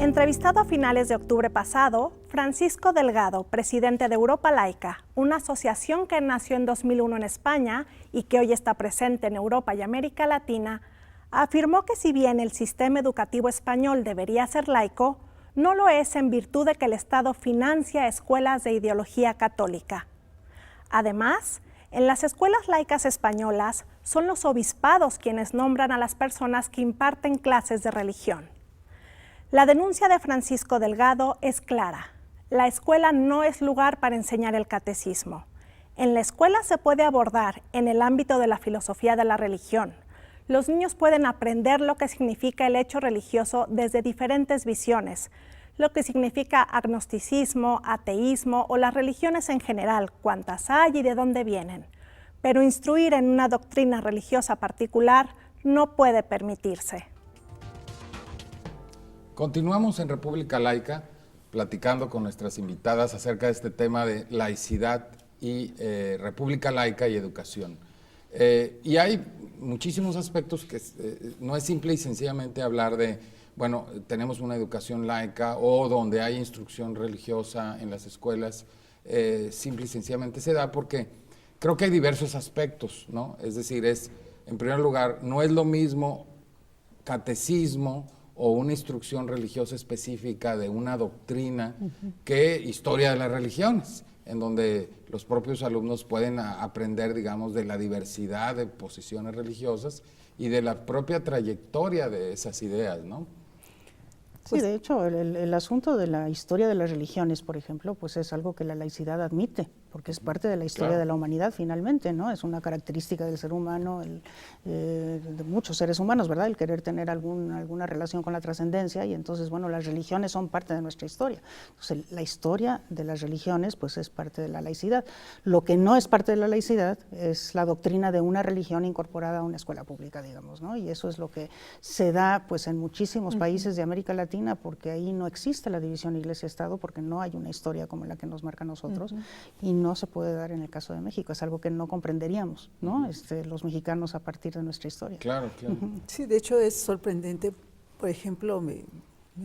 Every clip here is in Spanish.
Entrevistado a finales de octubre pasado, Francisco Delgado, presidente de Europa Laica, una asociación que nació en 2001 en España y que hoy está presente en Europa y América Latina, afirmó que si bien el sistema educativo español debería ser laico, no lo es en virtud de que el Estado financia escuelas de ideología católica. Además, en las escuelas laicas españolas son los obispados quienes nombran a las personas que imparten clases de religión. La denuncia de Francisco Delgado es clara. La escuela no es lugar para enseñar el catecismo. En la escuela se puede abordar en el ámbito de la filosofía de la religión. Los niños pueden aprender lo que significa el hecho religioso desde diferentes visiones, lo que significa agnosticismo, ateísmo o las religiones en general, cuántas hay y de dónde vienen. Pero instruir en una doctrina religiosa particular no puede permitirse. Continuamos en República Laica platicando con nuestras invitadas acerca de este tema de laicidad y República Laica y educación. Y hay muchísimos aspectos que no es simple y sencillamente hablar de, bueno, tenemos una educación laica o donde hay instrucción religiosa en las escuelas, simple y sencillamente se da porque creo que hay diversos aspectos, ¿no? Es decir, en primer lugar, no es lo mismo catecismo o una instrucción religiosa específica de una doctrina que historia de las religiones, en donde los propios alumnos pueden aprender, digamos, de la diversidad de posiciones religiosas y de la propia trayectoria de esas ideas, ¿no? Sí, de hecho, el asunto de la historia de las religiones, por ejemplo, pues es algo que la laicidad admite, porque es parte de la historia de la humanidad finalmente, ¿no? Es una característica del ser humano, de muchos seres humanos, ¿verdad? El querer tener alguna relación con la trascendencia, y entonces, bueno, las religiones son parte de nuestra historia. Entonces, la historia de las religiones, pues es parte de la laicidad. Lo que no es parte de la laicidad es la doctrina de una religión incorporada a una escuela pública, digamos, ¿no? Y eso es lo que se da, pues, en muchísimos países de América Latina, porque ahí no existe la división Iglesia-Estado, porque no hay una historia como la que nos marca a nosotros, y no se puede dar en el caso de México, es algo que no comprenderíamos, ¿no? Los mexicanos a partir de nuestra historia. Claro, claro. Sí, de hecho es sorprendente, por ejemplo, me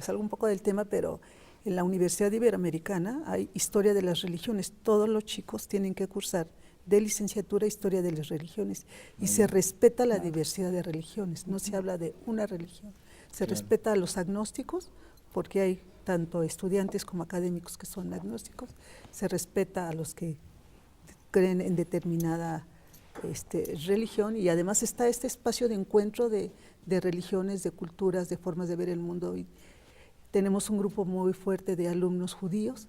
salgo un poco del tema, pero en la Universidad Iberoamericana hay historia de las religiones, todos los chicos tienen que cursar de licenciatura historia de las religiones, y se respeta la diversidad de religiones, no se habla de una religión. Se respeta a los agnósticos, porque hay tanto estudiantes como académicos que son agnósticos, se respeta a los que creen en determinada religión, y además está este espacio de encuentro de religiones, de culturas, de formas de ver el mundo. Y tenemos un grupo muy fuerte de alumnos judíos,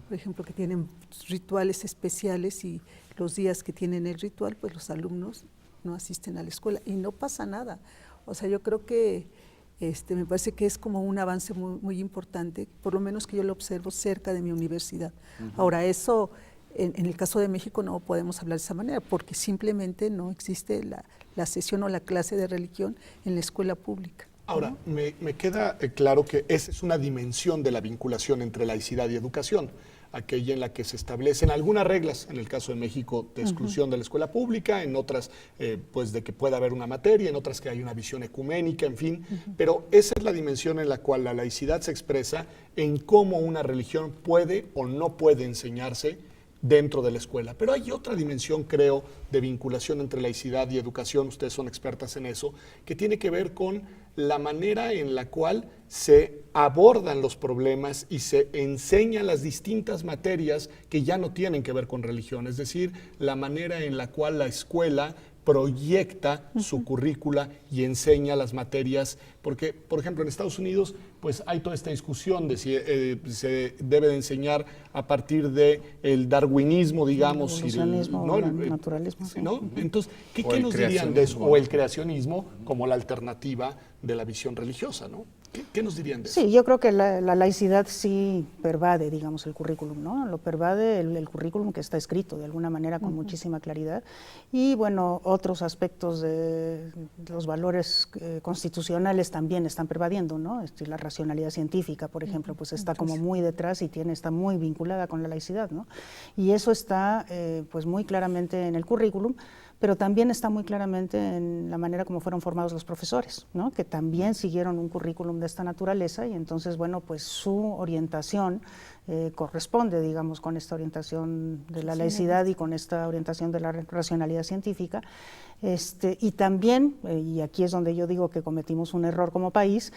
por ejemplo, que tienen rituales especiales, y los días que tienen el ritual, pues los alumnos no asisten a la escuela y no pasa nada. O sea, yo creo que me parece que es como un avance muy, muy importante, por lo menos que yo lo observo cerca de mi universidad. Ahora, eso, en el caso de México no podemos hablar de esa manera, porque simplemente no existe la sesión o la clase de religión en la escuela pública. Ahora, me queda claro que esa es una dimensión de la vinculación entre laicidad y educación, aquella en la que se establecen algunas reglas, en el caso de México, de exclusión de la escuela pública, en otras, pues de que pueda haber una materia, en otras que hay una visión ecuménica, en fin, pero esa es la dimensión en la cual la laicidad se expresa en cómo una religión puede o no puede enseñarse dentro de la escuela. Pero hay otra dimensión, creo, de vinculación entre laicidad y educación, ustedes son expertas en eso, que tiene que ver con la manera en la cual se abordan los problemas y se enseñan las distintas materias que ya no tienen que ver con religión, es decir, la manera en la cual la escuela proyecta su currícula y enseña las materias, porque, por ejemplo, en Estados Unidos, pues hay toda esta discusión de si se debe de enseñar a partir del darwinismo, digamos, el evolucionismo, ¿no? el naturalismo. ¿No? Entonces, ¿qué nos dirían de eso? O el creacionismo como la alternativa de la visión religiosa, ¿no? ¿Qué nos dirían de eso? Sí, yo creo que la laicidad sí pervade, digamos, el currículum, ¿no? Lo pervade el currículum que está escrito de alguna manera con muchísima claridad, y bueno, otros aspectos de los valores constitucionales también están pervadiendo, ¿no? La racionalidad científica, por ejemplo, pues está como muy detrás y está muy vinculada con la laicidad, ¿no? Y eso está pues muy claramente en el currículum, pero también está muy claramente en la manera como fueron formados los profesores, ¿no? Que también siguieron un currículum de esta naturaleza y entonces, bueno, pues su orientación corresponde, digamos, con esta orientación de la laicidad y con esta orientación de la racionalidad científica. Y también, y aquí es donde yo digo que cometimos un error como país,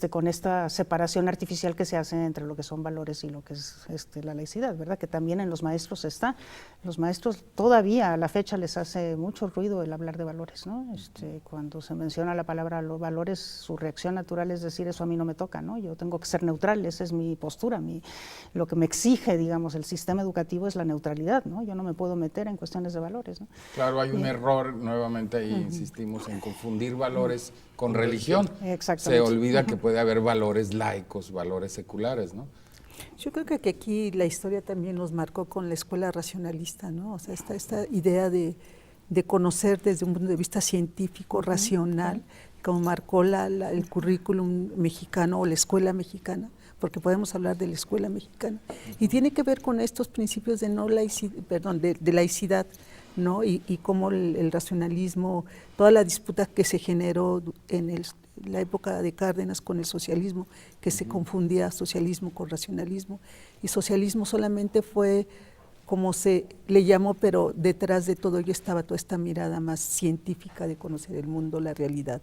con esta separación artificial que se hace entre lo que son valores y lo que es la laicidad, ¿verdad? Que también en los maestros está. Los maestros todavía a la fecha les hace mucho ruido el hablar de valores, ¿no? Cuando se menciona la palabra los valores, su reacción natural es decir, eso a mí no me toca, ¿no? Yo tengo que ser neutral, esa es mi postura, lo que me exige, digamos, el sistema educativo es la neutralidad, ¿no? Yo no me puedo meter en cuestiones de valores, ¿no? Claro, hay un error, nuevamente ahí insistimos en confundir valores con religión. Exactamente. Se olvida que puede haber valores laicos, valores seculares, ¿no? Yo creo que aquí la historia también nos marcó con la escuela racionalista, ¿no? O sea, esta idea de conocer desde un punto de vista científico, racional, como marcó el currículum mexicano o la escuela mexicana, porque podemos hablar de la escuela mexicana, y tiene que ver con estos principios de de laicidad, ¿no? Y cómo el racionalismo, toda la disputa que se generó en la época de Cárdenas con el socialismo, que se confundía socialismo con racionalismo, y socialismo solamente fue como se le llamó, pero detrás de todo ello estaba toda esta mirada más científica de conocer el mundo, la realidad.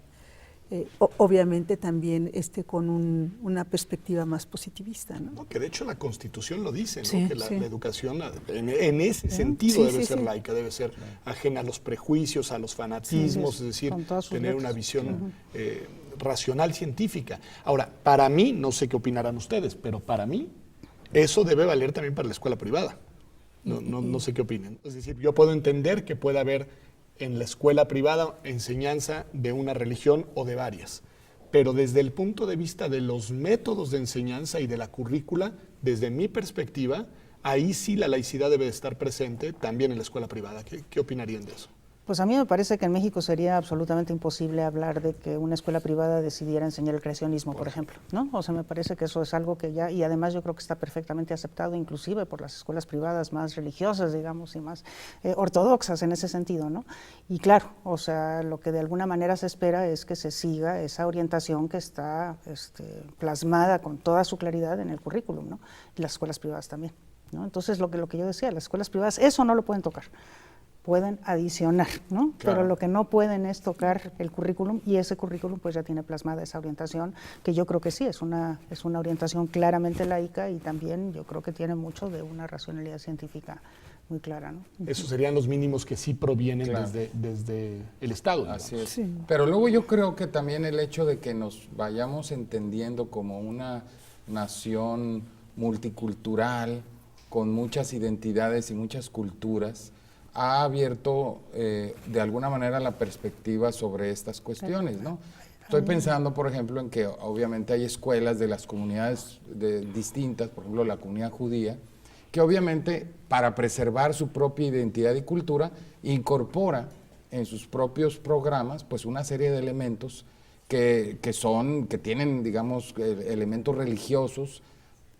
Obviamente también con una perspectiva más positivista, ¿no? No, que de hecho la Constitución lo dice, ¿no? Sí, Que la sí. educación en ese sentido Sí, debe sí, ser sí. laica, debe ser ajena a los prejuicios, a los fanatismos, es decir, con todas sus tener letras. una visión racional científica. Ahora, para mí, no sé qué opinarán ustedes, pero para mí eso debe valer también para la escuela privada. No sé qué opinan. Es decir, yo puedo entender que pueda haber en la escuela privada enseñanza de una religión o de varias, pero desde el punto de vista de los métodos de enseñanza y de la currícula, desde mi perspectiva, ahí sí la laicidad debe de estar presente también en la escuela privada. ¿Qué opinarían de eso? Pues a mí me parece que en México sería absolutamente imposible hablar de que una escuela privada decidiera enseñar el creacionismo, por ejemplo, ¿no? O sea, me parece que eso es algo que ya, y además yo creo que está perfectamente aceptado inclusive por las escuelas privadas más religiosas, digamos, y más ortodoxas en ese sentido, ¿no? Y claro, o sea, lo que de alguna manera se espera es que se siga esa orientación que está plasmada con toda su claridad en el currículum, ¿no? Y las escuelas privadas también, ¿no? Entonces, lo que yo decía, las escuelas privadas, eso no lo pueden tocar. Pueden adicionar, ¿no? Claro. Pero lo que no pueden es tocar el currículum, y ese currículum pues ya tiene plasmada esa orientación, que yo creo que sí, es una orientación claramente laica, y también yo creo que tiene mucho de una racionalidad científica muy clara, ¿no? Esos serían los mínimos que sí provienen Claro. desde el Estado. digamos. Así es. Sí. Pero luego yo creo que también el hecho de que nos vayamos entendiendo como una nación multicultural, con muchas identidades y muchas culturas, ha abierto de alguna manera la perspectiva sobre estas cuestiones, ¿no? Estoy pensando, por ejemplo, en que obviamente hay escuelas de las comunidades distintas, por ejemplo, la comunidad judía, que obviamente para preservar su propia identidad y cultura incorpora en sus propios programas pues una serie de elementos que tienen, digamos, elementos religiosos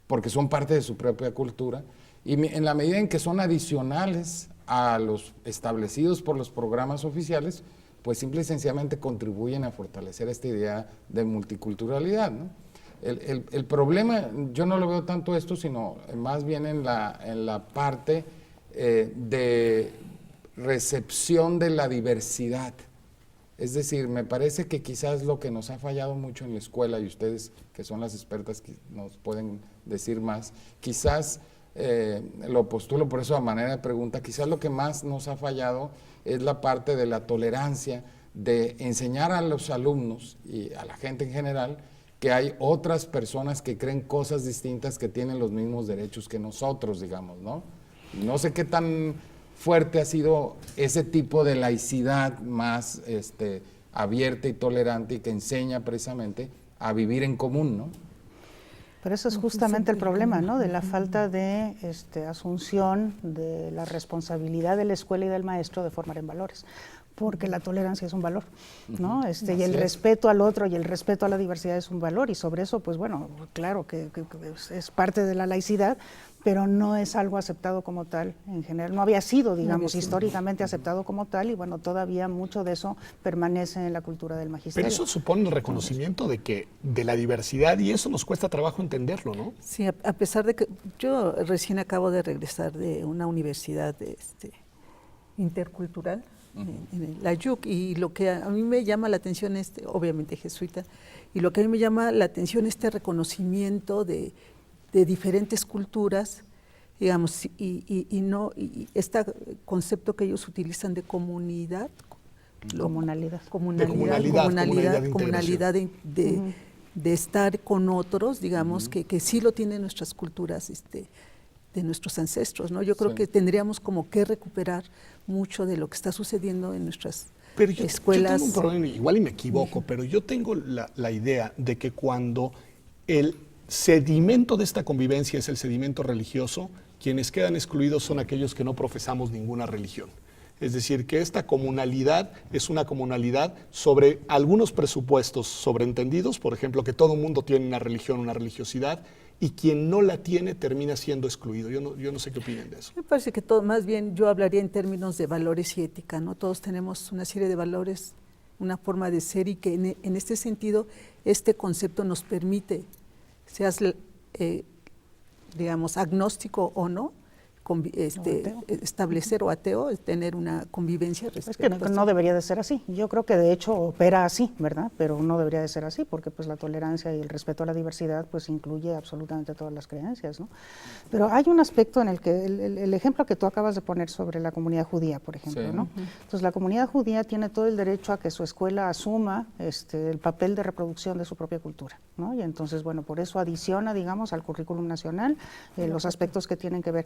porque son parte de su propia cultura, y en la medida en que son adicionales a los establecidos por los programas oficiales, pues simple y sencillamente contribuyen a fortalecer esta idea de multiculturalidad, ¿no? El problema, yo no lo veo tanto esto, sino más bien en la parte de recepción de la diversidad. Es decir, me parece que quizás lo que nos ha fallado mucho en la escuela, y ustedes que son las expertas que nos pueden decir más, quizás lo postulo por eso a manera de pregunta, quizás lo que más nos ha fallado es la parte de la tolerancia, de enseñar a los alumnos y a la gente en general que hay otras personas que creen cosas distintas, que tienen los mismos derechos que nosotros, digamos, ¿no? No sé qué tan fuerte ha sido ese tipo de laicidad más abierta y tolerante, y que enseña precisamente a vivir en común, ¿no? Pero eso es justamente el problema, ¿no? De la falta de asunción de la responsabilidad de la escuela y del maestro de formar en valores. porque la tolerancia es un valor, ¿no? Y el respeto al otro y el respeto a la diversidad es un valor, y sobre eso, pues bueno, claro que es parte de la laicidad, pero no es algo aceptado como tal en general. No había sido, digamos, históricamente aceptado como tal, y bueno, todavía mucho de eso permanece en la cultura del magisterio. Pero eso supone el reconocimiento de la diversidad, y eso nos cuesta trabajo entenderlo, ¿no? Sí, a pesar de que yo recién acabo de regresar de una universidad intercultural, en la YUC, y lo que a mí me llama la atención es, obviamente jesuita, y lo que a mí me llama la atención es este reconocimiento de diferentes culturas, digamos, y este concepto que ellos utilizan de comunidad, comunalidad de estar con otros, digamos, que sí lo tienen nuestras culturas de nuestros ancestros, ¿no? Yo creo que tendríamos como que recuperar mucho de lo que está sucediendo en nuestras escuelas. Yo tengo un problema, igual y me equivoco, pero yo tengo la idea de que cuando el sedimento de esta convivencia es el sedimento religioso, quienes quedan excluidos son aquellos que no profesamos ninguna religión. Es decir, que esta comunalidad es una comunalidad sobre algunos presupuestos sobreentendidos, por ejemplo, que todo mundo tiene una religión, una religiosidad, y quien no la tiene termina siendo excluido. Yo no sé qué opinan de eso. Me parece que más bien yo hablaría en términos de valores y ética, ¿no? Todos tenemos una serie de valores, una forma de ser, y que en este sentido este concepto nos permite, seas digamos agnóstico o no, establecer o ateo, tener una convivencia respecto. Es que no debería de ser así. Yo creo que de hecho opera así, ¿verdad? Pero no debería de ser así, porque pues la tolerancia y el respeto a la diversidad pues incluye absolutamente todas las creencias, ¿no? Pero hay un aspecto en el que el ejemplo que tú acabas de poner sobre la comunidad judía, por ejemplo, ¿no? Entonces la comunidad judía tiene todo el derecho a que su escuela asuma el papel de reproducción de su propia cultura, ¿no? Y entonces, bueno, por eso adiciona, digamos, al currículum nacional los aspectos que tienen que ver,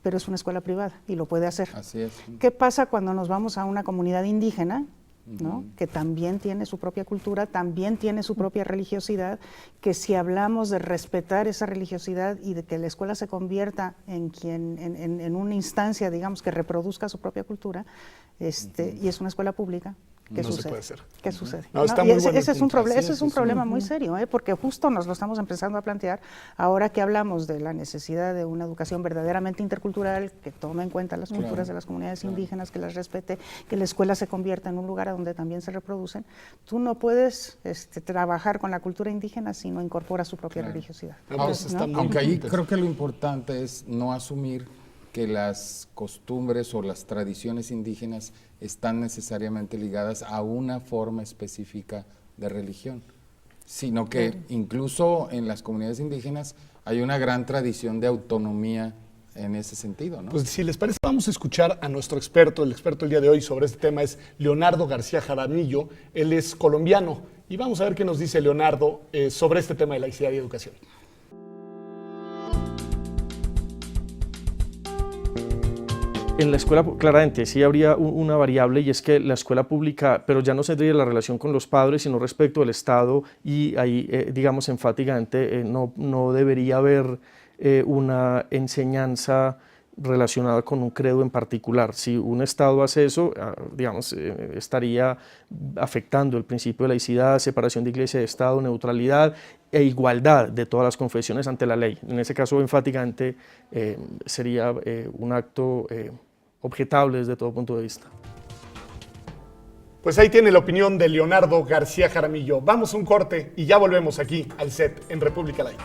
pero es una escuela privada y lo puede hacer. Así es. ¿Qué pasa cuando nos vamos a una comunidad indígena, ¿no? Que también tiene su propia cultura, también tiene su propia religiosidad, que si hablamos de respetar esa religiosidad y de que la escuela se convierta en una instancia, digamos, que reproduzca su propia cultura, y es una escuela pública, ¿qué no sucede? Se puede hacer. ¿Qué sucede? No, está muy bueno ese es un punto. problema muy serio, porque justo nos lo estamos empezando a plantear ahora que hablamos de la necesidad de una educación verdaderamente intercultural, que tome en cuenta las culturas de las comunidades indígenas, que las respete, que la escuela se convierta en un lugar donde también se reproducen. Tú no puedes trabajar con la cultura indígena si no incorporas su propia religiosidad. Aunque ahí creo que lo importante es no asumir que las costumbres o las tradiciones indígenas están necesariamente ligadas a una forma específica de religión, sino que incluso en las comunidades indígenas hay una gran tradición de autonomía en ese sentido, ¿no? Pues si les parece, vamos a escuchar a nuestro experto. El experto el día de hoy sobre este tema es Leonardo García Jaramillo. Él es colombiano y vamos a ver qué nos dice Leonardo sobre este tema de laicidad y educación. En la escuela, claramente, sí habría una variable, y es que la escuela pública, pero ya no sería la relación con los padres, sino respecto al Estado, y ahí, digamos, enfáticamente, no debería haber una enseñanza relacionada con un credo en particular. Si un Estado hace eso, digamos, estaría afectando el principio de laicidad, separación de iglesia y de Estado, neutralidad e igualdad de todas las confesiones ante la ley. En ese caso, enfáticamente, sería un acto objetable desde todo punto de vista. Pues ahí tiene la opinión de Leonardo García Jaramillo. Vamos a un corte y ya volvemos aquí al set en República Laica.